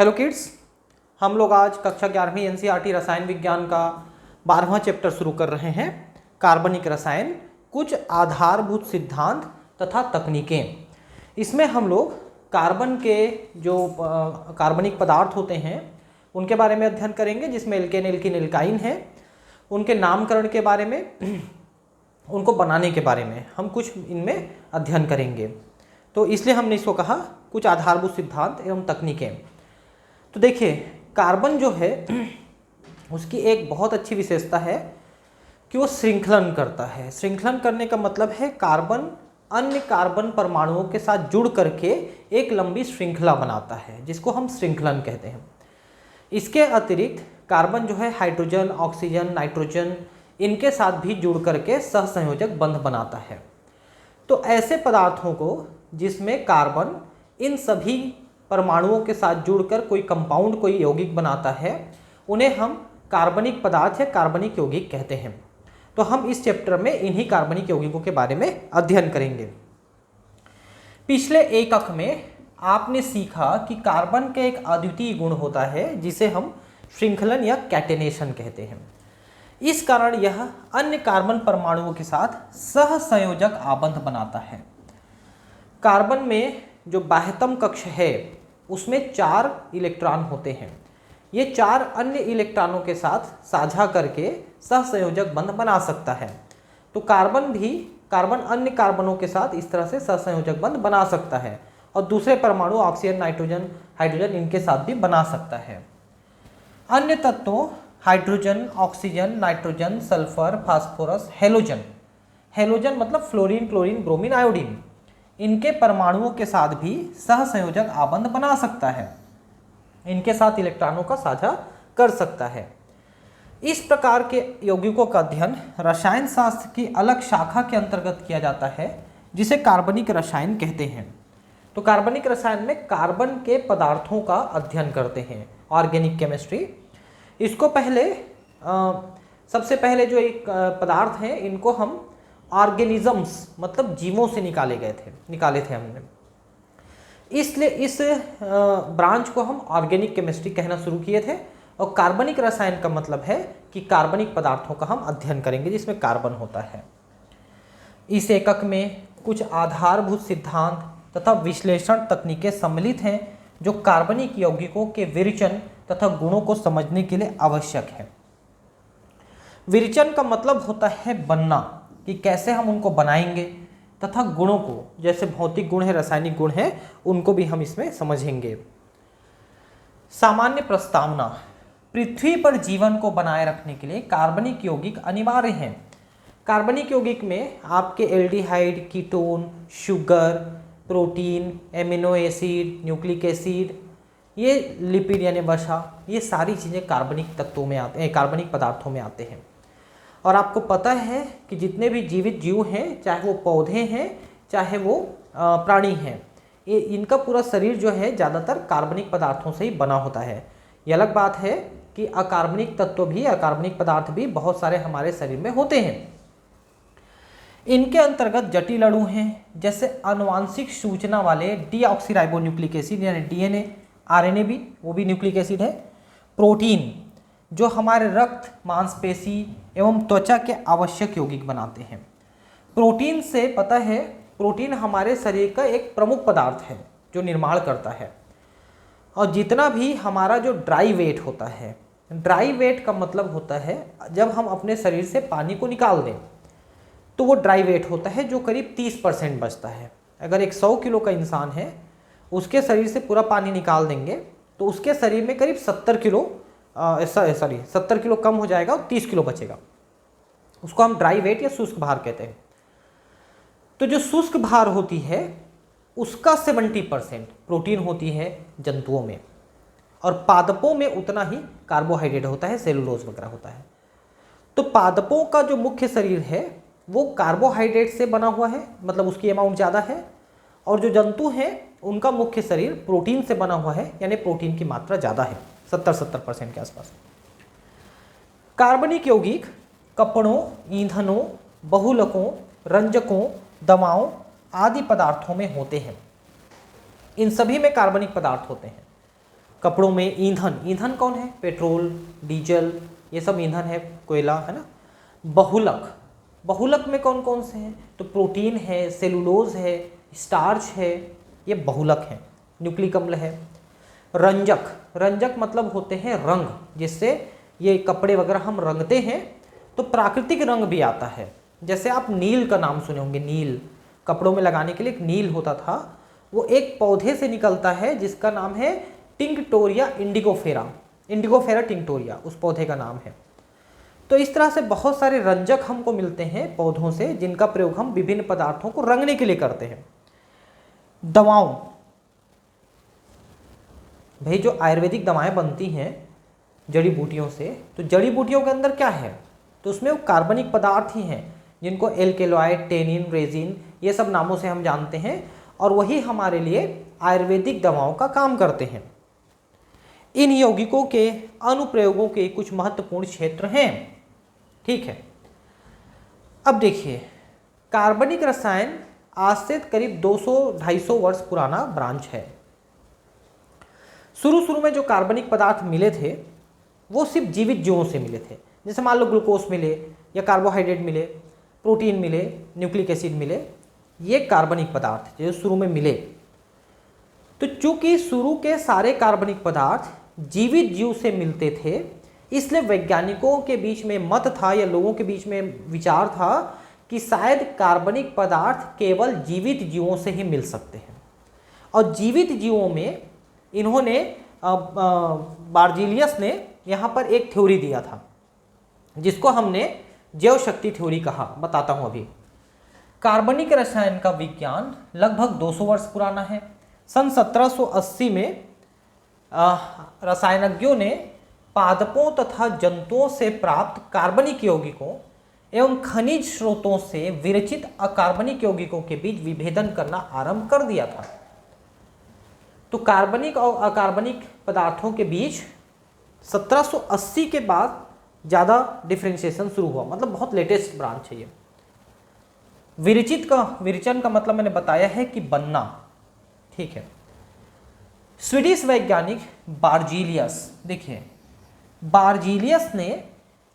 Hello kids, हम लोग आज कक्षा 11वीं एनसीईआरटी रसायन विज्ञान का 12वां चैप्टर शुरू कर रहे हैं। कार्बनिक रसायन, कुछ आधारभूत सिद्धांत तथा तकनीकें। इसमें हम लोग कार्बन के जो कार्बनिक पदार्थ होते हैं उनके बारे में अध्ययन करेंगे, जिसमें एल्केन, एल्कीन, एल्काइन है। उनके नामकरण के बारे में, उनको बनाने के बारे में हम कुछ इनमें अध्ययन करेंगे। तो इसलिए हमने इसको कहा कुछ आधारभूत सिद्धांत एवं तकनीकें। तो देखिए, कार्बन जो है उसकी एक बहुत अच्छी विशेषता है कि वो श्रृंखलन करता है। श्रृंखलन करने का मतलब है कार्बन अन्य कार्बन परमाणुओं के साथ जुड़ करके एक लंबी श्रृंखला बनाता है, जिसको हम श्रृंखलन कहते हैं। इसके अतिरिक्त कार्बन जो है हाइड्रोजन, ऑक्सीजन, नाइट्रोजन इनके साथ भी जुड़ करके सहसंयोजक बंध बनाता है। तो ऐसे पदार्थों को जिसमें कार्बन इन सभी परमाणुओं के साथ जुड़कर कोई कंपाउंड, कोई यौगिक बनाता है, उन्हें हम कार्बनिक पदार्थ या कार्बनिक यौगिक कहते हैं। तो हम इस चैप्टर में इन्हीं कार्बनिक यौगिकों के बारे में अध्ययन करेंगे। पिछले एकक में आपने सीखा कि कार्बन का एक अद्वितीय गुण होता है जिसे हम श्रृंखलन या कैटेनेशन कहते हैं। इस कारण यह अन्य कार्बन परमाणुओं के साथ सहसंयोजक आबंध बनाता है। कार्बन में जो बाह्यतम कक्ष है उसमें 4 इलेक्ट्रॉन होते हैं। ये 4 अन्य इलेक्ट्रॉनों के साथ साझा करके सहसंयोजक बंध बना सकता है। तो कार्बन अन्य कार्बनों के साथ इस तरह से सहसंयोजक बंध बना सकता है और दूसरे परमाणु ऑक्सीजन, नाइट्रोजन, हाइड्रोजन इनके साथ भी बना सकता है। अन्य तत्वों hydrogen, oxygen, nitrogen, sulphur, phosphorus, halogen मतलब फ्लोरीन, क्लोरीन, ब्रोमीन, आयोडीन, इनके परमाणुओं के साथ भी सहसंयोजक आबंध बना सकता है। इनके साथ इलेक्ट्रॉनों का साझा कर सकता है। इस प्रकार के यौगिकों का अध्ययन रसायन शास्त्र की अलग शाखा के अंतर्गत किया जाता है, जिसे कार्बनिक रसायन कहते हैं। तो कार्बनिक रसायन में कार्बन के पदार्थों का अध्ययन करते हैं, ऑर्गेनिक केमिस्ट्री। इसको सबसे पहले जो एक पदार्थ हैं इनको हम ऑर्गेनिजम्स मतलब जीवों से निकाले थे हमने। इसलिए इस ब्रांच को हम ऑर्गेनिक केमिस्ट्री कहना शुरू किए थे। और कार्बनिक रसायन का मतलब है कि कार्बनिक पदार्थों का हम अध्ययन करेंगे जिसमें कार्बन होता है। इस एकक में कुछ आधारभूत सिद्धांत तथा विश्लेषण तकनीकें सम्मिलित हैं जो कार्बनिक यौगिकों के विरचन तथा गुणों को समझने के लिए आवश्यक है। विरचन का मतलब होता है बनना, कि कैसे हम उनको बनाएंगे, तथा गुणों को, जैसे भौतिक गुण है, रासायनिक गुण है, उनको भी हम इसमें समझेंगे। सामान्य प्रस्तावना: पृथ्वी पर जीवन को बनाए रखने के लिए कार्बनिक यौगिक अनिवार्य हैं। कार्बनिक यौगिक में आपके aldehyde, ketone, sugar, protein, amino acid, nucleic acid, ये लिपिड यानी वसा, ये सारी चीज़ें कार्बनिक पदार्थों में आते हैं। और आपको पता है कि जितने भी जीवित जीव हैं, चाहे वो पौधे हैं चाहे वो प्राणी हैं, ये इनका पूरा शरीर जो है ज़्यादातर कार्बनिक पदार्थों से ही बना होता है। ये अलग बात है कि अकार्बनिक तत्व भी, अकार्बनिक पदार्थ भी बहुत सारे हमारे शरीर में होते हैं। इनके अंतर्गत जटिल अणु हैं, जैसे आनुवांशिक सूचना वाले डीऑक्सीराइबोन्यूक्लिक एसिड यानी डीएनए, आरएनए भी, वो भी न्यूक्लिक एसिड है। प्रोटीन जो हमारे रक्त, मांसपेशी एवं त्वचा के आवश्यक यौगिक बनाते हैं। प्रोटीन से पता है, प्रोटीन हमारे शरीर का एक प्रमुख पदार्थ है जो निर्माण करता है। और जितना भी हमारा जो ड्राई वेट होता है, ड्राई वेट का मतलब होता है जब हम अपने शरीर से पानी को निकाल दें तो वो ड्राई वेट होता है, जो करीब 30% बचता है। अगर एक 100 किलो का इंसान है, उसके शरीर से पूरा पानी निकाल देंगे तो उसके शरीर में करीब 70 किलो कम हो जाएगा और 30 किलो बचेगा। उसको हम ड्राई वेट या शुष्क भार कहते हैं। तो जो शुष्क भार होती है उसका 70% प्रोटीन होती है जंतुओं में, और पादपों में उतना ही कार्बोहाइड्रेट होता है, सेलुलोज वगैरह होता है। तो पादपों का जो मुख्य शरीर है वो कार्बोहाइड्रेट से बना हुआ है, मतलब उसकी अमाउंट ज़्यादा है। और जो जंतु हैं उनका मुख्य शरीर प्रोटीन से बना हुआ है, यानी प्रोटीन की मात्रा ज़्यादा है, 70% के आसपास। कार्बनिक यौगिक कपड़ों, ईंधनों, बहुलकों, रंजकों, दवाओं आदि पदार्थों में होते हैं। इन सभी में कार्बनिक पदार्थ होते हैं। कपड़ों में ईंधन, ईंधन कौन है? पेट्रोल, डीजल, ये सब ईंधन है, कोयला है ना। बहुलक, बहुलक में कौन कौन से हैं? तो प्रोटीन है, सेलुलोज है, स्टार्च है, ये बहुलक है। न्यूक्लिक अम्ल है। रंजक, रंजक मतलब होते हैं रंग, जिससे ये कपड़े वगैरह हम रंगते हैं तो प्राकृतिक रंग भी आता है। जैसे आप नील का नाम सुने होंगे, नील कपड़ों में लगाने के लिए एक नील होता था, वो एक पौधे से निकलता है जिसका नाम है टिंक्टोरिया इंडिगोफेरा, इंडिगोफेरा टिंक्टोरिया उस पौधे का नाम है। तो इस तरह से बहुत सारे रंजक हमको मिलते हैं पौधों से, जिनका प्रयोग हम विभिन्न पदार्थों को रंगने के लिए करते हैं। दवाओं, भाई जो आयुर्वेदिक दवाएं बनती हैं जड़ी बूटियों से, तो जड़ी बूटियों के अंदर क्या है? तो उसमें वो कार्बनिक पदार्थ ही हैं, जिनको एल्केलॉइड, टेनिन, रेजिन, ये सब नामों से हम जानते हैं, और वही हमारे लिए आयुर्वेदिक दवाओं का काम करते हैं। इन यौगिकों के अनुप्रयोगों के कुछ महत्वपूर्ण क्षेत्र हैं। ठीक है, अब देखिए, कार्बनिक रसायन आज से करीब 200-250 वर्ष पुराना ब्रांच है। शुरू में जो कार्बनिक पदार्थ मिले थे वो सिर्फ जीवित जीवों से मिले थे। जैसे मान लो ग्लूकोज मिले, या कार्बोहाइड्रेट मिले, प्रोटीन मिले, न्यूक्लिक एसिड मिले, ये कार्बनिक पदार्थ जो शुरू में मिले। तो चूंकि शुरू के सारे कार्बनिक पदार्थ जीवित जीव से मिलते थे, इसलिए वैज्ञानिकों के बीच में मत था, या लोगों के बीच में विचार था कि शायद कार्बनिक पदार्थ केवल जीवित जीवों से ही मिल सकते हैं। और जीवित जीवों में इन्होंने बार्जीलियस ने यहाँ पर एक थ्योरी दिया था, जिसको हमने जैव शक्ति थ्योरी कहा। बताता हूँ अभी। कार्बनिक रसायन का विज्ञान लगभग 200 वर्ष पुराना है। सन 1780 में रसायनज्ञों ने पादपों तथा जंतुओं से प्राप्त कार्बनिक यौगिकों एवं खनिज स्रोतों से विरचित अकार्बनिक यौगिकों के बीच विभेदन करना आरंभ कर दिया था। तो कार्बनिक और अकार्बनिक पदार्थों के बीच 1780 के बाद ज़्यादा डिफ्रेंशिएशन शुरू हुआ, मतलब बहुत लेटेस्ट ब्रांच है ये। विरचन का मतलब मैंने बताया है कि बनना। ठीक है, स्वीडिश वैज्ञानिक बार्जीलियस, देखिए बार्जीलियस ने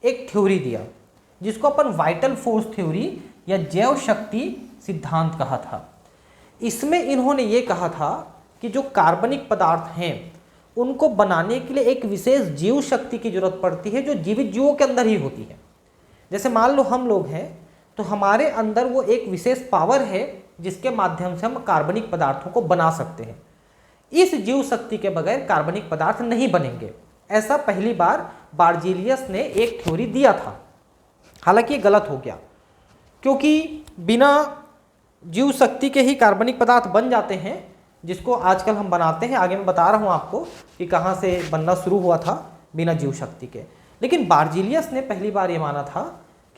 एक थ्योरी दिया जिसको अपन वाइटल फोर्स थ्योरी या जैव शक्ति सिद्धांत कहा था। इसमें इन्होंने ये कहा था कि जो कार्बनिक पदार्थ हैं उनको बनाने के लिए एक विशेष जीव शक्ति की जरूरत पड़ती है, जो जीवित जीवों के अंदर ही होती है। जैसे मान लो हम लोग हैं, तो हमारे अंदर वो एक विशेष पावर है जिसके माध्यम से हम कार्बनिक पदार्थों को बना सकते हैं। इस जीव शक्ति के बगैर कार्बनिक पदार्थ नहीं बनेंगे। ऐसा पहली बार बार्जीलियस ने एक थ्योरी दिया था। हालांकि ये गलत हो गया, क्योंकि बिना जीव शक्ति के ही कार्बनिक पदार्थ बन जाते हैं, जिसको आजकल हम बनाते हैं। आगे मैं बता रहा हूँ आपको कि कहाँ से बनना शुरू हुआ था बिना जीव शक्ति के। लेकिन बार्जीलियस ने पहली बार ये माना था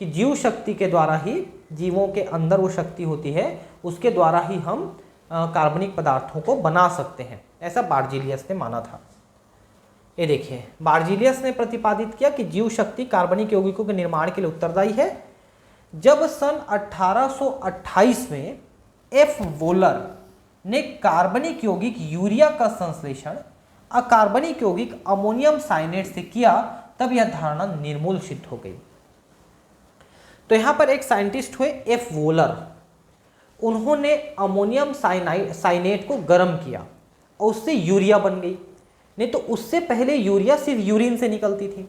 कि जीव शक्ति के द्वारा ही, जीवों के अंदर वो शक्ति होती है, उसके द्वारा ही हम कार्बनिक पदार्थों को बना सकते हैं। ऐसा बार्जीलियस ने माना था। ये देखिए, बार्जीलियस ने प्रतिपादित किया कि जीव शक्ति कार्बनिक यौगिकों के निर्माण के लिए उत्तरदायी है। जब सन 1828 में एफ वोलर ने कार्बनिक यौगिक यूरिया का संश्लेषण अकार्बनिक यौगिक अमोनियम साइनेट से किया, तब यह धारणा निर्मूल सिद्ध हो गई। तो यहां पर एक साइंटिस्ट हुए एफ वोलर, उन्होंने अमोनियम साइनेट को गर्म किया और उससे यूरिया बन गई। नहीं तो उससे पहले यूरिया सिर्फ यूरिन से निकलती थी,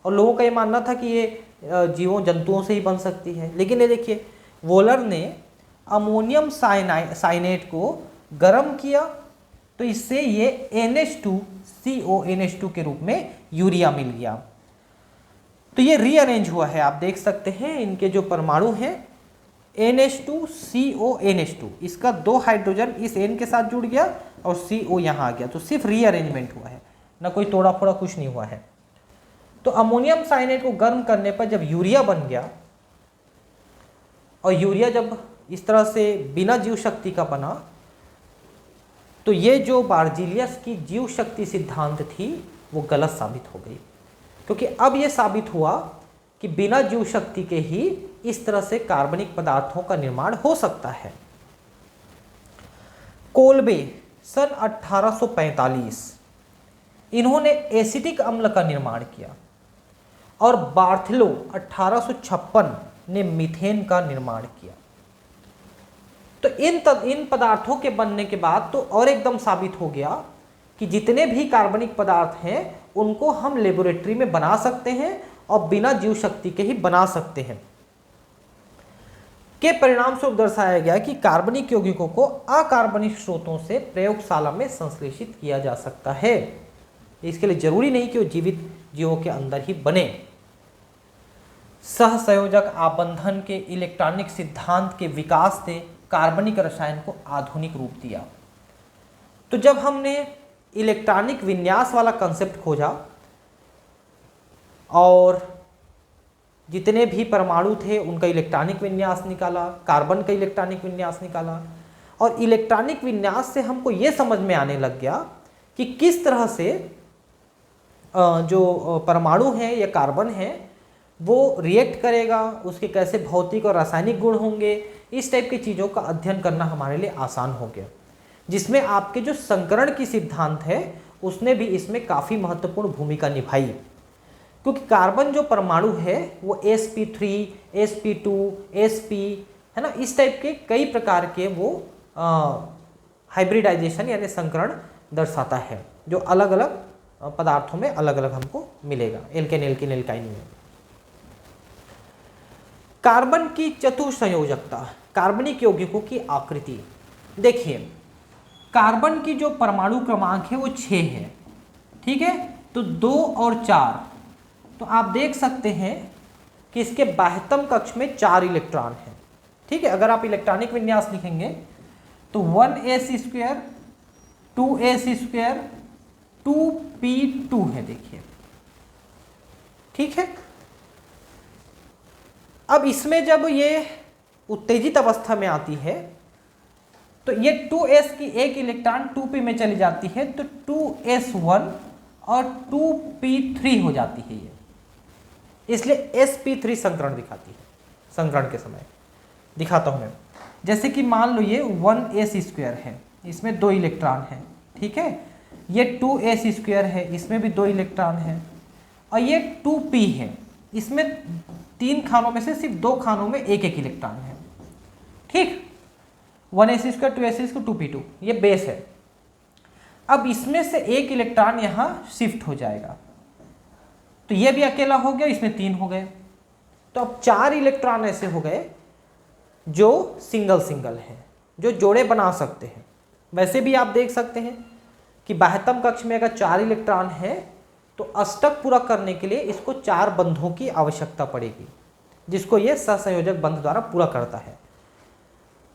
और लोगों का ये मानना था कि ये जीवों जंतुओं से ही बन सकती है। लेकिन ये देखिए, वोलर ने अमोनियम साइनेट को गर्म किया, तो इससे ये NH2CO के रूप में यूरिया मिल गया। तो ये रीअरेंज हुआ है, आप देख सकते हैं इनके जो परमाणु हैं NH2CO, इसका 2 हाइड्रोजन इस N के साथ जुड़ गया और CO यहाँ आ गया। तो सिर्फ रीअरेंजमेंट हुआ है, ना कोई तोड़ा फोड़ा कुछ नहीं हुआ है। तो अमोनियम साइनेट को गर्म करने पर जब यूरिया बन गया, और यूरिया जब इस तरह से बिना जीव शक्ति का बना, तो ये जो बार्जीलियस की जीव शक्ति सिद्धांत थी वो गलत साबित हो गई, क्योंकि अब ये साबित हुआ कि बिना जीव शक्ति के ही इस तरह से कार्बनिक पदार्थों का निर्माण हो सकता है। कोल्बे सन 1845, इन्होंने एसिटिक अम्ल का निर्माण किया और बार्थेलो 1856 ने मीथेन का निर्माण किया। तो इन पदार्थों के बनने के बाद तो और एकदम साबित हो गया कि जितने भी कार्बनिक पदार्थ हैं उनको हम लेबोरेटरी में बना सकते हैं और बिना जीव शक्ति के ही बना सकते हैं। के परिणाम स्वरूप दर्शाया गया कि कार्बनिक यौगिकों को अकार्बनिक स्रोतों से प्रयोगशाला में संश्लेषित किया जा सकता है। इसके लिए जरूरी नहीं कि वो जीवित जीवों के अंदर ही बने। सहसंयोजक आबंधन के इलेक्ट्रॉनिक सिद्धांत के विकास ने कार्बनिक रसायन को आधुनिक रूप दिया। तो जब हमने इलेक्ट्रॉनिक विन्यास वाला कंसेप्ट खोजा और जितने भी परमाणु थे उनका इलेक्ट्रॉनिक विन्यास निकाला, कार्बन का इलेक्ट्रॉनिक विन्यास निकाला, और इलेक्ट्रॉनिक विन्यास से हमको ये समझ में आने लग गया कि किस तरह से जो परमाणु है या कार्बन है वो रिएक्ट करेगा, उसके कैसे भौतिक और रासायनिक गुण होंगे, इस टाइप की चीज़ों का अध्ययन करना हमारे लिए आसान हो गया, जिसमें आपके जो संकरण की सिद्धांत है उसने भी इसमें काफ़ी महत्वपूर्ण भूमिका निभाई। क्योंकि कार्बन जो परमाणु है वो sp3, sp2, sp है ना, इस टाइप के कई प्रकार के वो हाइब्रिडाइजेशन यानी संकरण दर्शाता है, जो अलग अलग पदार्थों में अलग अलग हमको मिलेगा, एल्केन एल्किन एल्काइन में। कार्बन की चतुसंयोजकता, कार्बनिक यौगिकों की आकृति। देखिए कार्बन की जो परमाणु क्रमांक है वो 6 है, ठीक है। तो 2 और 4, तो आप देख सकते हैं कि इसके बाह्यतम कक्ष में 4 इलेक्ट्रॉन हैं, ठीक है। अगर आप इलेक्ट्रॉनिक विन्यास लिखेंगे तो 1s², 2s², 2p2 है, देखिए, ठीक है। अब इसमें जब ये उत्तेजित अवस्था में आती है तो ये 2s की एक इलेक्ट्रॉन 2p में चली जाती है, तो 2s1 और 2p3 हो जाती है ये, इसलिए sp3 संकरण दिखाती है। संकरण के समय दिखाता हूं मैं, जैसे कि मान लो ये 1s² है, इसमें 2 इलेक्ट्रॉन है, ठीक है। ये 2s² है, इसमें भी 2 इलेक्ट्रॉन है, और ये 2p है, इसमें 3 खानों में से सिर्फ 2 खानों में एक एक इलेक्ट्रॉन है, ठीक। 1s², 2s², 2p2 ये बेस है। अब इसमें से एक इलेक्ट्रॉन यहां शिफ्ट हो जाएगा, तो ये भी अकेला हो गया, इसमें 3 हो गए, तो अब 4 इलेक्ट्रॉन ऐसे हो गए जो सिंगल सिंगल हैं, जो जोड़े बना सकते हैं। वैसे भी आप देख सकते हैं कि बाह्यतम कक्ष में अगर 4 इलेक्ट्रॉन है तो अष्टक पूरा करने के लिए इसको 4 बंधों की आवश्यकता पड़ेगी, जिसको ये सहसंयोजक बंध द्वारा पूरा करता है।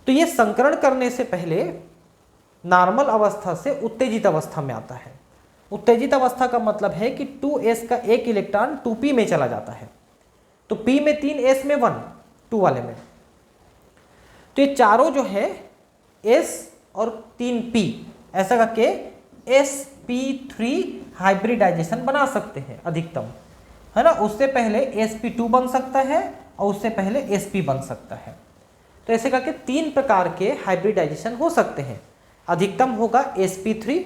तो ये संकरण करने से पहले नॉर्मल अवस्था से उत्तेजित अवस्था में आता है। उत्तेजित अवस्था का मतलब है कि 2s का एक इलेक्ट्रॉन 2p में चला जाता है, तो p में 3, s में 1, 2 वाले में। तो ये चारों जो है s और 3p ऐसा करके sp3 हाइब्रिडाइजेशन बना सकते हैं अधिकतम, है ना। उससे पहले sp2 बन सकता है और उससे पहले sp बन सकता है। तो ऐसे करके 3 प्रकार के हाइब्रिडाइजेशन हो सकते हैं। अधिकतम होगा sp3,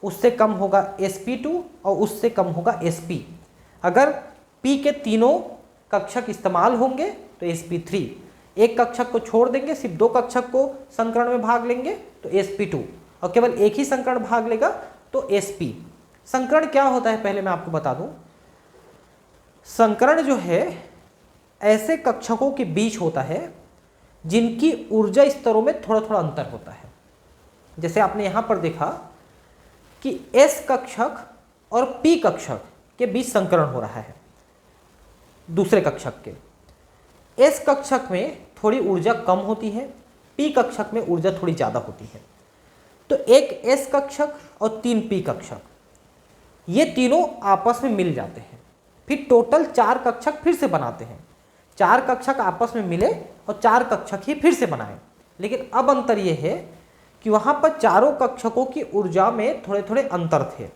उससे कम होगा sp2 और उससे कम होगा sp। अगर p के तीनों कक्षक इस्तेमाल होंगे तो sp3, एक कक्षक को छोड़ देंगे, सिर्फ 2 कक्षक को संकरण में भाग लेंगे तो sp2, और केवल एक ही संकरण भाग लेगा तो sp। संकरण क्या होता है पहले मैं आपको बता दूं। संकरण जो है ऐसे कक्षकों के बीच होता है जिनकी ऊर्जा स्तरों में थोड़ा थोड़ा अंतर होता है। जैसे आपने यहां पर देखा कि s कक्षक और p कक्षक के बीच संकरण हो रहा है दूसरे कक्षक के। s कक्षक में थोड़ी ऊर्जा कम होती है, p कक्षक में ऊर्जा थोड़ी ज़्यादा होती है। तो एक s कक्षक और 3 p कक्षक, ये तीनों आपस में मिल जाते हैं, फिर टोटल 4 कक्षक फिर से बनाते हैं। 4 कक्षक आपस में मिले और 4 कक्षक ही फिर से बनाए। लेकिन अब अंतर यह है कि वहाँ पर चारों कक्षकों की ऊर्जा में थोड़े थोड़े अंतर थे,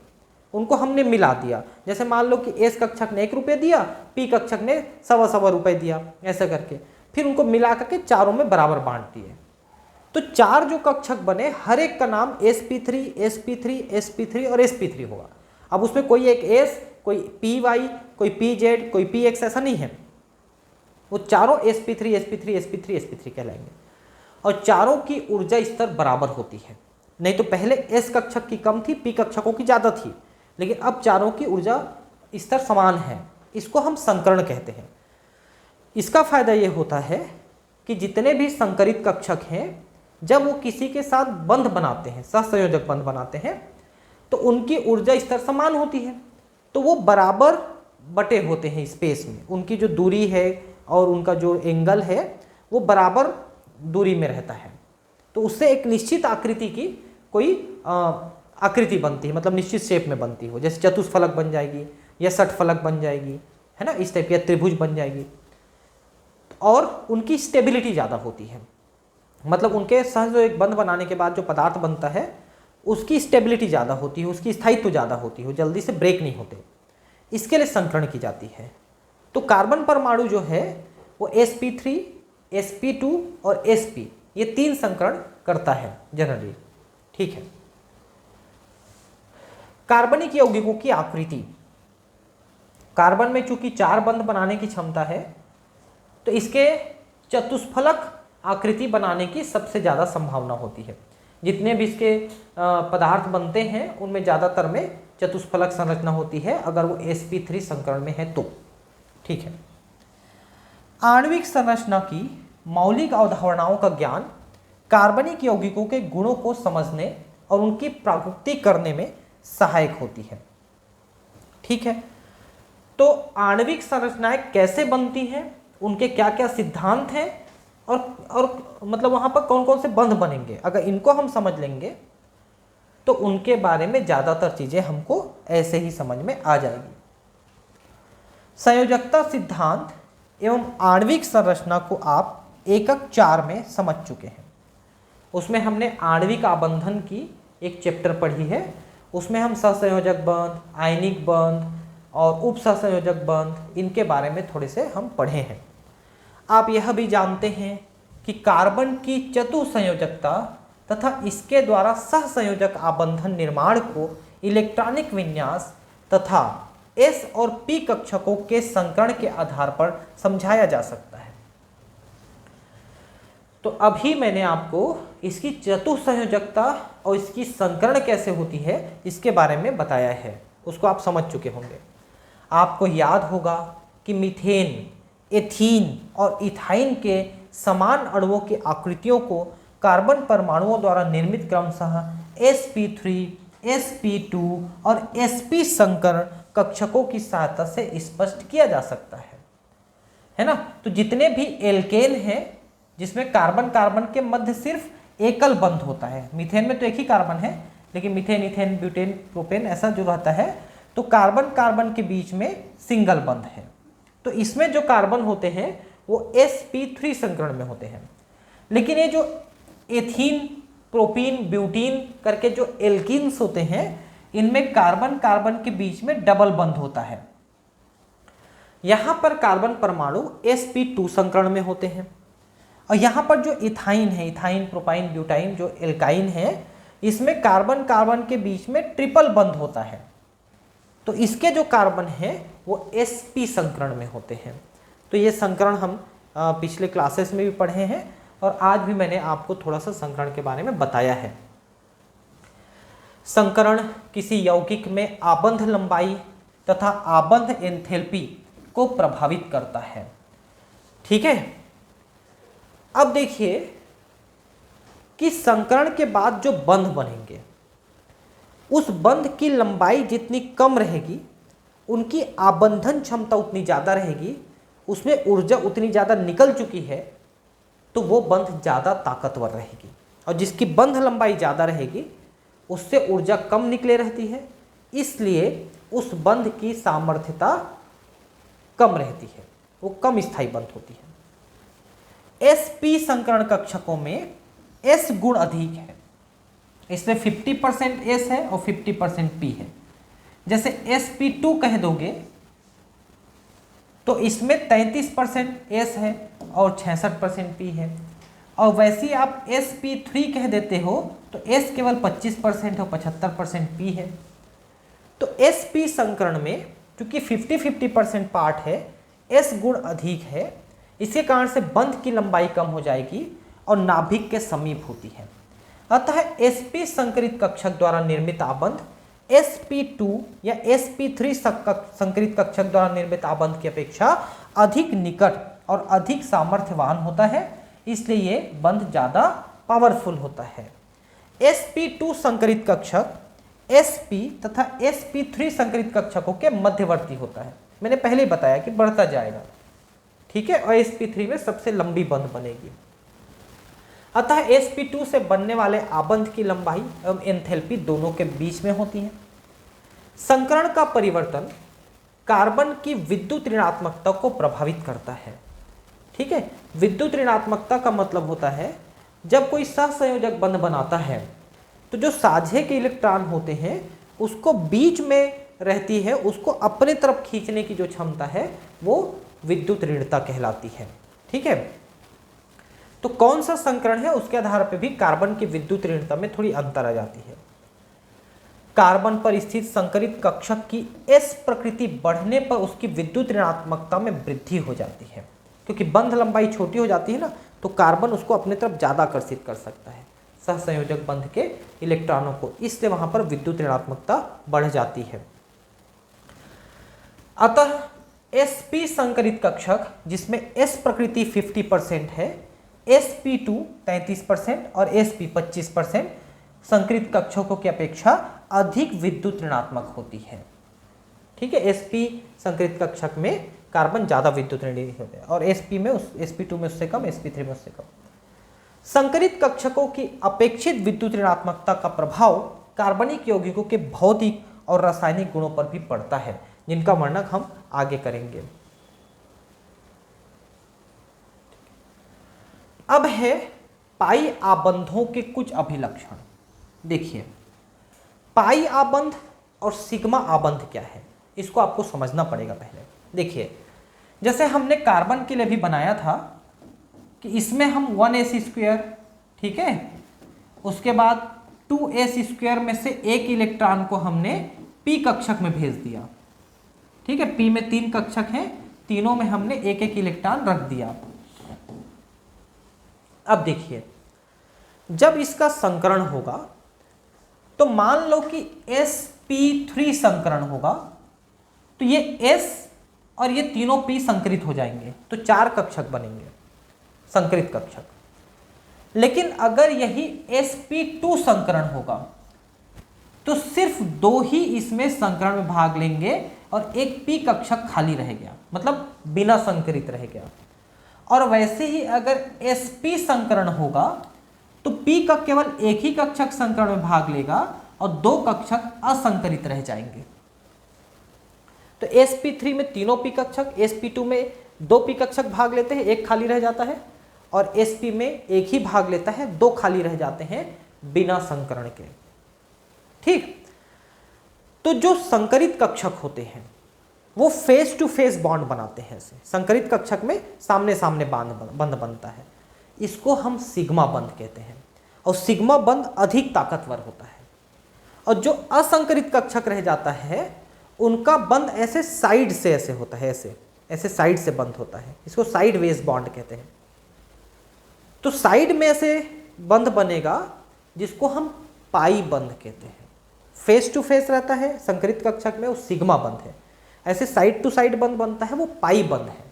उनको हमने मिला दिया। जैसे मान लो कि एस कक्षक ने 1 रुपये दिया, पी कक्षक ने 1.25 रुपये दिया, ऐसा करके फिर उनको मिला करके चारों में बराबर बांट दिए। तो 4 जो कक्षक बने हर एक का नाम sp3, sp3, sp3 और sp3 होगा। अब उसमें कोई एक S, कोई PY, कोई PZ, कोई PX ऐसा नहीं है, वो चारों sp3 sp3 sp3 sp3 कहलाएंगे और चारों की ऊर्जा स्तर बराबर होती है। नहीं तो पहले S कक्षक की कम थी, P कक्षकों की ज़्यादा थी, लेकिन अब चारों की ऊर्जा स्तर समान है। इसको हम संकरण कहते हैं। इसका फायदा ये होता है कि जितने भी संकरित कक्षक हैं, जब वो किसी के साथ बंध बनाते हैं, सहसंयोजक बंध बनाते हैं, तो उनकी ऊर्जा स्तर समान होती है, तो वो बराबर बटे होते हैं स्पेस में। उनकी जो दूरी है और उनका जो एंगल है वो बराबर दूरी में रहता है, तो उससे एक निश्चित आकृति की कोई आकृति बनती है, मतलब निश्चित शेप में बनती हो, जैसे चतुष्फलक बन जाएगी या षटफलक बन जाएगी, है ना, इस टाइप, या त्रिभुज बन जाएगी। और उनकी स्टेबिलिटी ज़्यादा होती है, मतलब उनके सहसंयोजक बंध बनाने के बाद जो पदार्थ बनता है उसकी स्टेबिलिटी ज़्यादा होती है, उसकी स्थायित्व ज़्यादा होती है, जल्दी से ब्रेक नहीं होते। इसके लिए संकरण की जाती है। तो कार्बन परमाणु जो है वो sp3, sp2 और sp, ये 3 संकरण करता है जनरली। ठीक है। कार्बनिक यौगिकों की आकृति। कार्बन में चूंकि 4 बंध बनाने की क्षमता है, तो इसके चतुष्फलक आकृति बनाने की सबसे ज़्यादा संभावना होती है। जितने भी इसके पदार्थ बनते हैं उनमें ज़्यादातर में चतुष्फलक संरचना होती है, अगर वो sp3 संकरण में है तो। ठीक है। आणविक संरचना की मौलिक अवधारणाओं का ज्ञान कार्बनिक यौगिकों के गुणों को समझने और उनकी प्राकृति करने में सहायक होती है। ठीक है। तो आणविक संरचनाएं कैसे बनती हैं, उनके क्या क्या सिद्धांत हैं, और मतलब वहां पर कौन कौन से बंध बनेंगे, अगर इनको हम समझ लेंगे तो उनके बारे में ज़्यादातर चीज़ें हमको ऐसे ही समझ में आ जाएगी। संयोजकता सिद्धांत एवं आणविक संरचना को आप एकक 4 में समझ चुके हैं। उसमें हमने आणविक आबंधन की एक चैप्टर पढ़ी है, उसमें हम सहसंयोजक बंध, आयनिक बंध और उप सहसंयोजक बंध, इनके बारे में थोड़े से हम पढ़े हैं। आप यह भी जानते हैं कि कार्बन की चतुसंयोजकता तथा इसके द्वारा सहसंयोजक आबंधन निर्माण को इलेक्ट्रॉनिक विन्यास तथा S और P कक्षकों के संकरण के आधार पर समझाया जा सकता है। तो अभी मैंने आपको इसकी चतुसंयोजकता और इसकी संकरण कैसे होती है इसके बारे में बताया है, उसको आप समझ चुके होंगे। आपको याद होगा कि मीथेन, एथीन और इथाइन के समान अणुओं की आकृतियों को कार्बन परमाणुओं द्वारा निर्मित क्रमशः sp3, sp2 और sp संकरण कक्षकों की सहायता से स्पष्ट किया जा सकता है ना। तो जितने भी एल्केन हैं जिसमें कार्बन कार्बन के मध्य सिर्फ एकल बंध होता है, मीथेन में तो एक ही कार्बन है, लेकिन मीथेन, इथेन, ब्यूटेन, प्रोपेन ऐसा जो रहता है, तो कार्बन कार्बन के बीच में सिंगल बंध है। तो इसमें जो कार्बन होते हैं वो sp3 संकरण में होते हैं। लेकिन ये जो एथीन, प्रोपीन, ब्यूटीन करके जो एल्कीन्स होते हैं, इनमें कार्बन कार्बन के बीच में डबल बंध होता है। यहां पर कार्बन परमाणु sp2 संकरण में होते हैं, और यहां पर जो इथाइन है, इथाइन, प्रोपाइन, ब्यूटाइन जो एल्काइन है, इसमें कार्बन कार्बन के बीच में ट्रिपल बंध होता है। तो इसके जो कार्बन है वो sp संकरण में होते हैं। तो ये संकरण हम पिछले क्लासेस में भी पढ़े हैं और आज भी मैंने आपको थोड़ा सा संकरण के बारे में बताया है। संकरण किसी यौगिक में आबंध लंबाई तथा आबंध एंथैल्पी को प्रभावित करता है। ठीक है। अब देखिए कि संकरण के बाद जो बंध बनेंगे, उस बंध की लंबाई जितनी कम रहेगी, उनकी आबंधन क्षमता उतनी ज़्यादा रहेगी, उसमें ऊर्जा उतनी ज़्यादा निकल चुकी है, तो वो बंध ज़्यादा ताकतवर रहेगी। और जिसकी बंध लंबाई ज़्यादा रहेगी उससे ऊर्जा कम निकले रहती है, इसलिए उस बंध की सामर्थ्यता कम रहती है, वो कम स्थायी बंध होती है। sp संकरण कक्षकों में S गुण अधिक है, इसमें 50% S है और 50% P है। जैसे sp2 कह दोगे तो इसमें 33% S है और 66% P है, और वैसे ही आप sp3 कह देते हो तो S केवल 25% और 75% P है। तो sp संकरण में क्योंकि 50-50% पार्ट है, s गुण अधिक है, इसके कारण से बंध की लंबाई कम हो जाएगी और नाभिक के समीप होती है। अतः sp संकरित कक्षक द्वारा निर्मित आबंध sp2 या sp3 संकरित कक्षक द्वारा निर्मित आबंध की अपेक्षा अधिक निकट और अधिक सामर्थ्यवान होता है, इसलिए ये बंध ज्यादा पावरफुल होता है। sp2 संकरित कक्षक sp तथा sp3 संकरित कक्षकों के मध्यवर्ती होता है। मैंने पहले ही बताया कि बढ़ता जाएगा, ठीक है, और sp3 में सबसे लंबी बंध बनेगी। अतः sp2 से बनने वाले आबंध की लंबाई एवं एंथैल्पी दोनों के बीच में होती है। संकरण का परिवर्तन कार्बन की विद्युत ऋणात्मकता को प्रभावित करता है, ठीक है। विद्युत ऋणात्मकता का मतलब होता है जब कोई सहसंयोजक बंध बनाता है तो जो साझे के इलेक्ट्रॉन होते हैं उसको बीच में रहती है, उसको अपने तरफ खींचने की जो क्षमता है वो विद्युत ऋणता कहलाती है, ठीक है। तो कौन सा संकरण है उसके आधार पर भी कार्बन की विद्युत ऋणता में थोड़ी अंतर आ जाती है। कार्बन पर स्थित संकरित कक्षक की s प्रकृति बढ़ने पर उसकी विद्युत ऋणात्मकता में वृद्धि हो जाती है, क्योंकि बंध लंबाई छोटी हो जाती है ना, तो कार्बन उसको अपने तरफ ज्यादा आकर्षित कर सकता है सहसंयोजक बंध के इलेक्ट्रॉनों को, इसलिए वहां पर विद्युत ऋणात्मकता बढ़ जाती है। अतः sp संकरित कक्षक जिसमें s प्रकृति 50% है, sp2 33% और sp 25% संकरित कक्षकों की अपेक्षा अधिक विद्युत ऋणात्मक होती है, ठीक है। sp संकरित कक्षक में कार्बन ज्यादा विद्युत ऋणी होते हैं और sp2 में उससे कम, sp3 में उससे कम। संकरित कक्षकों की अपेक्षित विद्युत ऋणात्मकता का प्रभाव कार्बनिक यौगिकों के भौतिक और रासायनिक गुणों पर भी पड़ता है, जिनका वर्णन हम आगे करेंगे। अब है पाई आबंधों के कुछ अभिलक्षण। देखिए, पाई आबंध और सिग्मा आबंध क्या है, इसको आपको समझना पड़ेगा पहले। देखिए, जैसे हमने कार्बन के लिए भी बनाया था कि इसमें हम 1s², ठीक है, उसके बाद 2s² में से एक इलेक्ट्रॉन को हमने p कक्षक में भेज दिया, ठीक है। p में 3 कक्षक हैं, तीनों में हमने एक एक इलेक्ट्रॉन रख दिया। अब देखिए, जब इसका संकरण होगा तो मान लो कि sp3 संकरण होगा, तो ये s और ये तीनों p संकरित हो जाएंगे, तो 4 कक्षक बनेंगे संकरित कक्षक। लेकिन अगर यही sp2 संकरण होगा तो सिर्फ 2 ही इसमें संकरण में भाग लेंगे और एक p कक्षक खाली रह गया, मतलब बिना संकरित रह गया। और वैसे ही अगर sp संकरण होगा तो p का केवल एक ही कक्षक संकरण में भाग लेगा और 2 कक्षक असंकरित रह जाएंगे। तो sp3 में तीनों p कक्षक, sp2 में 2 p कक्षक भाग लेते हैं, एक खाली रह जाता है, और sp में एक ही भाग लेता है, 2 खाली रह जाते हैं बिना संकरण के, ठीक। तो जो संकरित कक्षक होते हैं वो फेस टू फेस बॉन्ड बनाते हैं। संकरित कक्षक में सामने सामने बंध बनता है, इसको हम सिग्मा बंध कहते हैं, और सिग्मा बंध अधिक ताकतवर होता है। और जो असंकरित कक्षक रह जाता है उनका बंध ऐसे साइड से ऐसे होता है, ऐसे साइड से बंध होता है, इसको साइड वेज बॉन्ड कहते हैं। तो साइड में ऐसे बंध बनेगा जिसको हम पाई बंध कहते हैं। फेस टू फेस रहता है संकरित कक्षक में, वो सिग्मा बंध है। ऐसे साइड टू साइड बंध बनता है, वो पाई बंध है।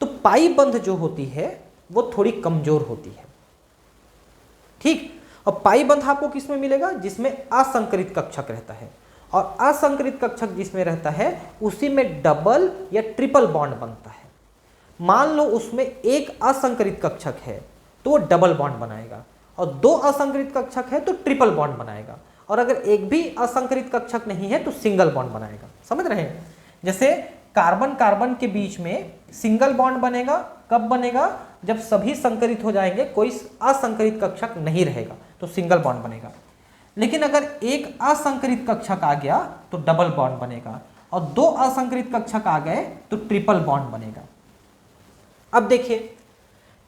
तो पाई बंध जो होती है वो थोड़ी कमजोर होती है, ठीक। और पाई बंध आपको किसमें मिलेगा, जिसमें असंकरित कक्षक रहता है, और असंकरित कक्षक जिसमें रहता है उसी में डबल या ट्रिपल बॉन्ड बनता है। मान लो उसमें एक असंकरित कक्षक है तो वो डबल बॉन्ड बनाएगा, और 2 असंकरित कक्षक है तो ट्रिपल बॉन्ड बनाएगा, और अगर एक भी असंकरित कक्षक नहीं है तो सिंगल बॉन्ड बनाएगा। समझ रहे हैं? जैसे कार्बन कार्बन के बीच में सिंगल बॉन्ड बनेगा, कब बनेगा, जब सभी संकरित हो जाएंगे, कोई असंकरित कक्षक नहीं रहेगा तो सिंगल बॉन्ड बनेगा। लेकिन अगर एक असंकरित कक्षक आ गया तो डबल बॉन्ड बनेगा, और 2 असंकरित कक्षक आ गए तो ट्रिपल बॉन्ड बनेगा। अब देखिए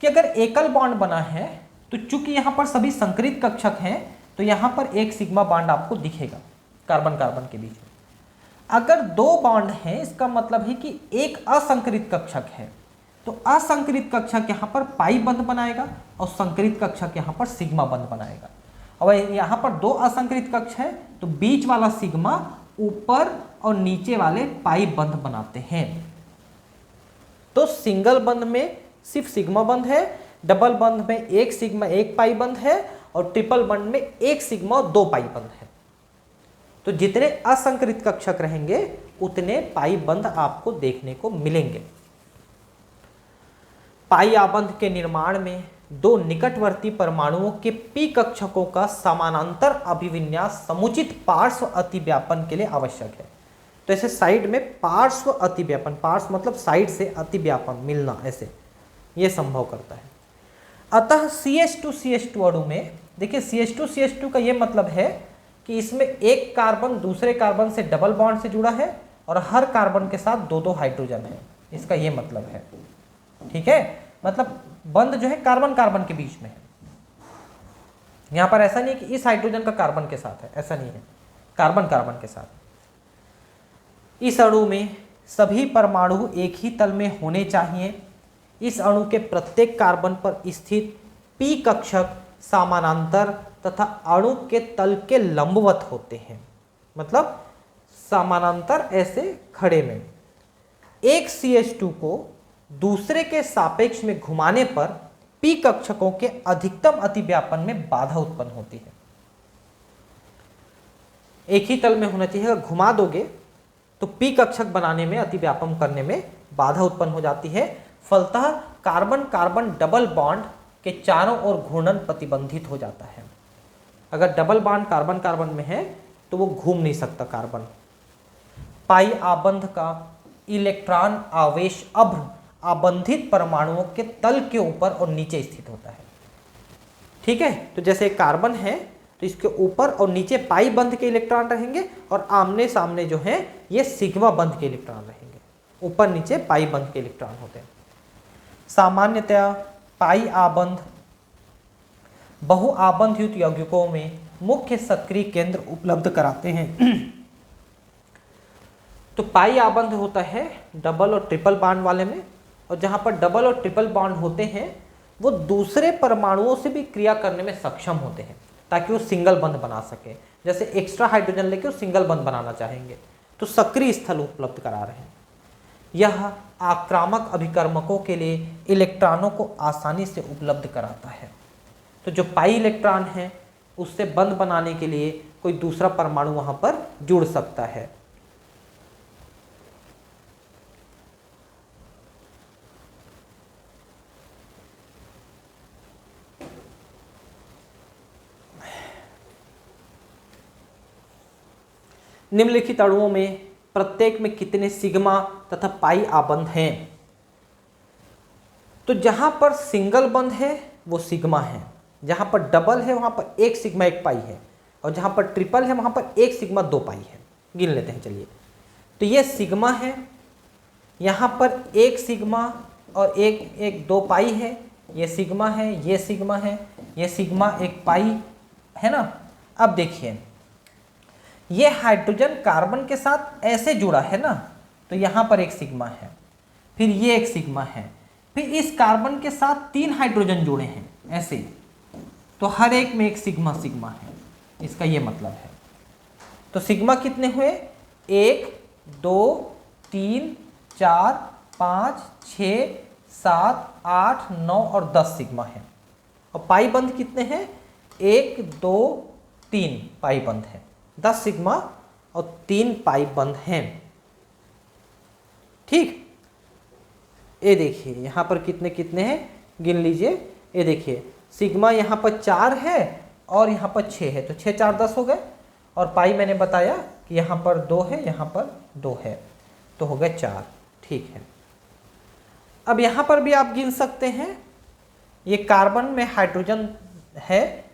कि अगर एकल बॉन्ड बना है तो चूंकि यहां पर सभी संकरित कक्षक हैं तो यहां पर एक सिग्मा बॉन्ड आपको दिखेगा कार्बन कार्बन के बीच में, अगर दो बॉन्ड हैं इसका मतलब है कि एक असंकरित कक्षक है, तो असंकरित कक्षक यहाँ पर पाई बंध बनाएगा और संकरित कक्षक यहाँ पर सिग्मा बंध बनाएगा। अब यहाँ पर दो असंकरित कक्ष है तो बीच वाला सिग्मा ऊपर और नीचे वाले पाई बंध बनाते हैं। तो सिंगल बंध में सिर्फ सिग्मा बंध है, डबल बंध में एक सिग्मा एक पाई बंध है और ट्रिपल बंध में एक सिग्मा और दो पाई बंध है। तो जितने असंकरित कक्षक रहेंगे उतने पाई बंध आपको देखने को मिलेंगे। पाई आबंध के निर्माण में दो निकटवर्ती परमाणुओं के पी कक्षकों का समानांतर अभिविन्यास समुचित पार्श्व अतिव्यापन के लिए आवश्यक है। तो ऐसे साइड में पार्श्व अतिव्यापन, पार्श्व मतलब साइड से अतिव्यापन मिलना, ऐसे ये संभव करता है। अतः CH2 अणु में देखिए CH2 का ये मतलब है कि इसमें एक कार्बन दूसरे कार्बन से डबल बॉन्ड से जुड़ा है और हर कार्बन के साथ दो दो हाइड्रोजन है, इसका ये मतलब है। ठीक है, मतलब बंध जो है कार्बन कार्बन के बीच में है। यहां पर ऐसा नहीं है कि इस हाइड्रोजन का कार्बन के साथ है, ऐसा नहीं है, कार्बन कार्बन के साथ। इस अणु में सभी परमाणु एक ही तल में होने चाहिए। इस अणु के प्रत्येक कार्बन पर स्थित पी कक्षक समानांतर तथा अणु के तल के लंबवत होते हैं, मतलब समानांतर ऐसे खड़े में। एक CH2 को दूसरे के सापेक्ष में घुमाने पर पी कक्षकों के अधिकतम अतिव्यापन में बाधा उत्पन्न होती है। एक ही तल में होना चाहिए, अगर घुमा दोगे तो पी कक्षक बनाने में, अतिव्यापन करने में बाधा उत्पन्न हो जाती है। फलतः कार्बन कार्बन डबल बॉन्ड के चारों ओर घूर्णन प्रतिबंधित हो जाता है। अगर डबल बॉन्ड कार्बन कार्बन में है तो वो घूम नहीं सकता कार्बन। पाई आबंध का इलेक्ट्रॉन आवेश अभ्र आबंधित परमाणुओं के तल के ऊपर और नीचे स्थित होता है। ठीक है, तो जैसे कार्बन है तो इसके ऊपर और नीचे पाई बंध के इलेक्ट्रॉन रहेंगे और आमने सामने जो है ये सिग्मा बंध के इलेक्ट्रॉन रहेंगे। ऊपर नीचे पाई बंध के इलेक्ट्रॉन होते हैं। सामान्यतया पाई आबंध बहु आबंध युक्त यौगिकों में मुख्य सक्रिय केंद्र उपलब्ध कराते हैं। तो पाई आबंध होता है डबल और ट्रिपल बॉन्ड वाले में, और जहां पर डबल और ट्रिपल बॉन्ड होते हैं वो दूसरे परमाणुओं से भी क्रिया करने में सक्षम होते हैं ताकि वो सिंगल बंध बना सके। जैसे एक्स्ट्रा हाइड्रोजन लेके वो सिंगल बंध बनाना चाहेंगे तो सक्रिय स्थल उपलब्ध करा रहे हैं। यह आक्रामक अभिकर्मकों के लिए इलेक्ट्रॉनों को आसानी से उपलब्ध कराता है। तो जो पाई इलेक्ट्रॉन है उससे बंध बनाने के लिए कोई दूसरा परमाणु वहां पर जुड़ सकता है। निम्नलिखित अणुओं में प्रत्येक में कितने सिग्मा तथा पाई आबंध हैं? तो जहां पर सिंगल बंध है वो सिग्मा है, जहां पर डबल है वहां पर एक सिग्मा एक पाई है, और जहां पर ट्रिपल है वहां पर एक सिग्मा दो पाई है। गिन लेते हैं चलिए। तो ये सिग्मा है, यहाँ पर एक सिग्मा और एक दो पाई है, ये सिग्मा है, ये सिग्मा है, ये सिग्मा एक पाई है ना। अब देखिए ये हाइड्रोजन कार्बन के साथ ऐसे जुड़ा है ना, तो यहाँ पर एक सिग्मा है, फिर ये एक सिग्मा है, फिर इस कार्बन के साथ तीन हाइड्रोजन जुड़े हैं ऐसे, तो हर एक में एक सिग्मा सिग्मा है, इसका ये मतलब है। तो सिग्मा कितने हुए? 1 2 3 4 5 6 7 8 9 और 10 सिग्मा है। और पाई बंध कितने हैं? 1 2 3 पाई बंध है, 10 सिग्मा और 3 पाई बंध हैं। ठीक, ये देखिए यहाँ पर कितने कितने हैं गिन लीजिए। ये देखिए सिग्मा यहाँ पर 4 है और यहाँ पर 6 है, तो 6 4 10 हो गए, और पाई मैंने बताया कि यहाँ पर 2 है, यहाँ पर 2 है, तो हो गए 4। ठीक है, अब यहाँ पर भी आप गिन सकते हैं। ये कार्बन में हाइड्रोजन है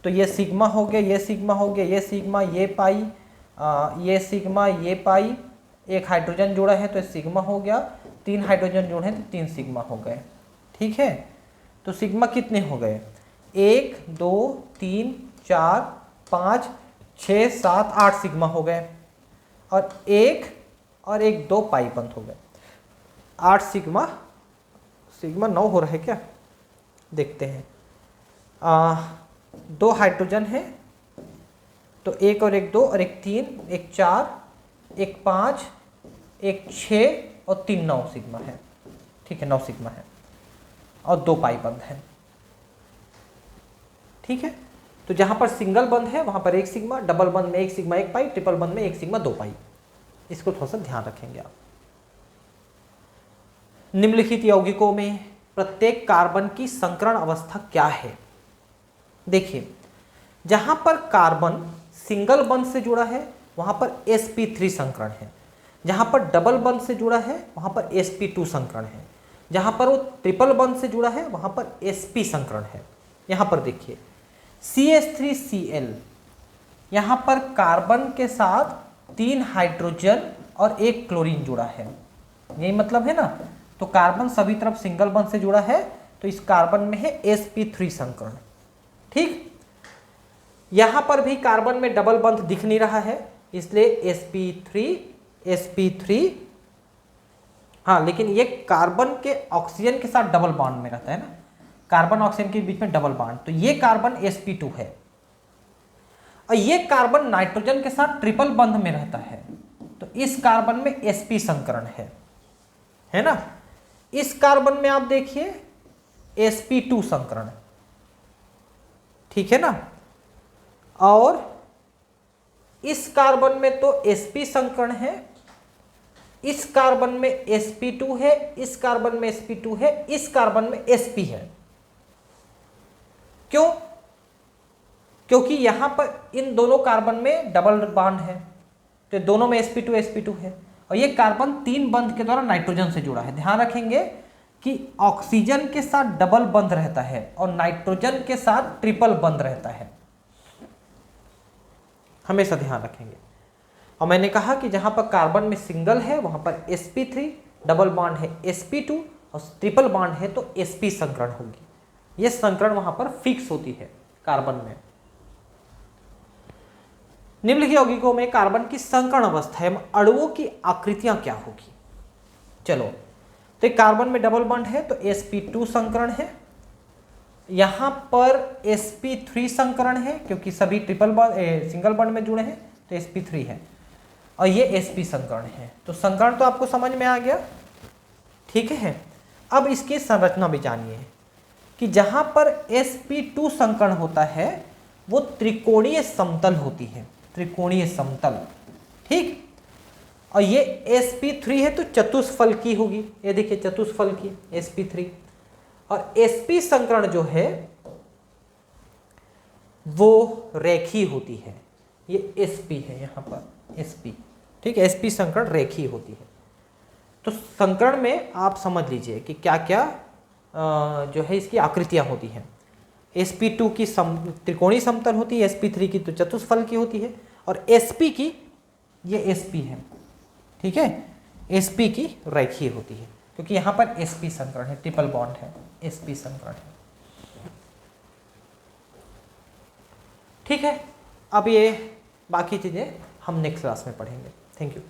तो ये सिग्मा हो गया, ये सिग्मा हो गया, ये सिग्मा, ये पाई, ये सिग्मा, ये पाई, एक हाइड्रोजन जुड़ा है तो सिग्मा हो गया, 3 हाइड्रोजन जुड़े हैं तो 3 सिग्मा हो गए। ठीक है, तो सिग्मा कितने हो गए? 1 2 3 4 5 6 7 8 सिग्मा हो गए। और एक 2 पाई बंध हो गए। 8 सिग्मा 9 हो रहा है क्या, देखते हैं। 2 हाइड्रोजन है, तो 1 और 1 2 और 1 3, 1 4, 1 5, 1 6 और 3 9 सिग्मा है। ठीक है, 9 सिग्मा है और 2 पाई बंध है। ठीक है, तो जहां पर सिंगल बंध है वहां पर 1 सिग्मा, डबल बंध में 1 सिग्मा 1 पाई, ट्रिपल बंध में 1 सिग्मा 2 पाई। इसको थोड़ा सा ध्यान रखेंगे आप। निम्नलिखित यौगिकों में प्रत्येक कार्बन की संकरण अवस्था क्या है। देखिए, जहां पर कार्बन सिंगल बंध से जुड़ा है वहां पर sp3 संकरण है, जहां पर डबल बंध से जुड़ा है वहां पर sp2 संकरण है, जहां पर वो ट्रिपल बंध से जुड़ा है वहां पर sp संकरण है। यहां पर देखिए CH3Cl, यहां पर कार्बन के साथ 3 हाइड्रोजन और 1 क्लोरीन जुड़ा है, यही मतलब है ना। तो कार्बन सभी तरफ सिंगल बंध से जुड़ा है, तो इस कार्बन में है sp3 संकरण। ठीक, यहां पर भी कार्बन में डबल बंध दिख नहीं रहा है, इसलिए sp3 हाँ, लेकिन ये कार्बन के ऑक्सीजन के साथ डबल बॉन्ड में रहता है ना, कार्बन ऑक्सीजन के बीच में डबल बॉन्ड, तो ये कार्बन sp2 है। और ये कार्बन नाइट्रोजन के साथ ट्रिपल बंध में रहता है, तो इस कार्बन में sp संकरण है ना। इस कार्बन में आप देखिए sp2 संकरण, ठीक है ना। और इस कार्बन में तो sp संकरण है, इस कार्बन में sp2 है, इस कार्बन में sp2 है, इस कार्बन में sp है। क्यों? क्योंकि यहां पर इन दोनों कार्बन में डबल बॉन्ड है, तो दोनों में sp2 है, और ये कार्बन 3 बंध के द्वारा नाइट्रोजन से जुड़ा है। ध्यान रखेंगे कि ऑक्सीजन के साथ डबल बंध रहता है और नाइट्रोजन के साथ ट्रिपल बंध रहता है, हमेशा ध्यान रखेंगे। और मैंने कहा कि जहां पर कार्बन में सिंगल है वहां पर sp3, डबल बॉन्ड है sp2 और ट्रिपल बॉन्ड है तो sp संकरण होगी। यह संकरण वहां पर फिक्स होती है कार्बन में। निम्नलिखित यौगिकों में कार्बन की संकरण अवस्था एवं अणुओं की आकृतियां क्या होगी। चलो, तो कार्बन में डबल बॉन्ड है तो sp2 संकरण है, यहां पर sp3 संकरण है क्योंकि सभी ट्रिपल बॉन्ड सिंगल बॉन्ड में जुड़े हैं तो sp3 है, और ये sp संकरण है। तो संकरण तो आपको समझ में आ गया, ठीक है। अब इसकी संरचना भी जानिए कि जहां पर sp2 संकरण होता है वो त्रिकोणीय समतल होती है, त्रिकोणीय समतल, ठीक। और ये sp3 है तो चतुष्फल की होगी, ये देखिए चतुष्फल की sp3। और sp संकरण जो है वो रेखीय होती है, ये sp है यहां पर sp, ठीक है। sp संकरण रेखीय होती है। तो संकरण में आप समझ लीजिए कि क्या क्या जो है इसकी आकृतियां होती हैं। sp2 की त्रिकोणीय समतल होती है, sp3 की तो चतुष्फल की होती है, और sp की ये sp है, ठीक है, sp की रेखीय होती है क्योंकि यहां पर sp संकरण है, ट्रिपल बॉन्ड है, sp संकरण है, ठीक है। अब ये बाकी चीजें हम नेक्स्ट क्लास में पढ़ेंगे। Thank you.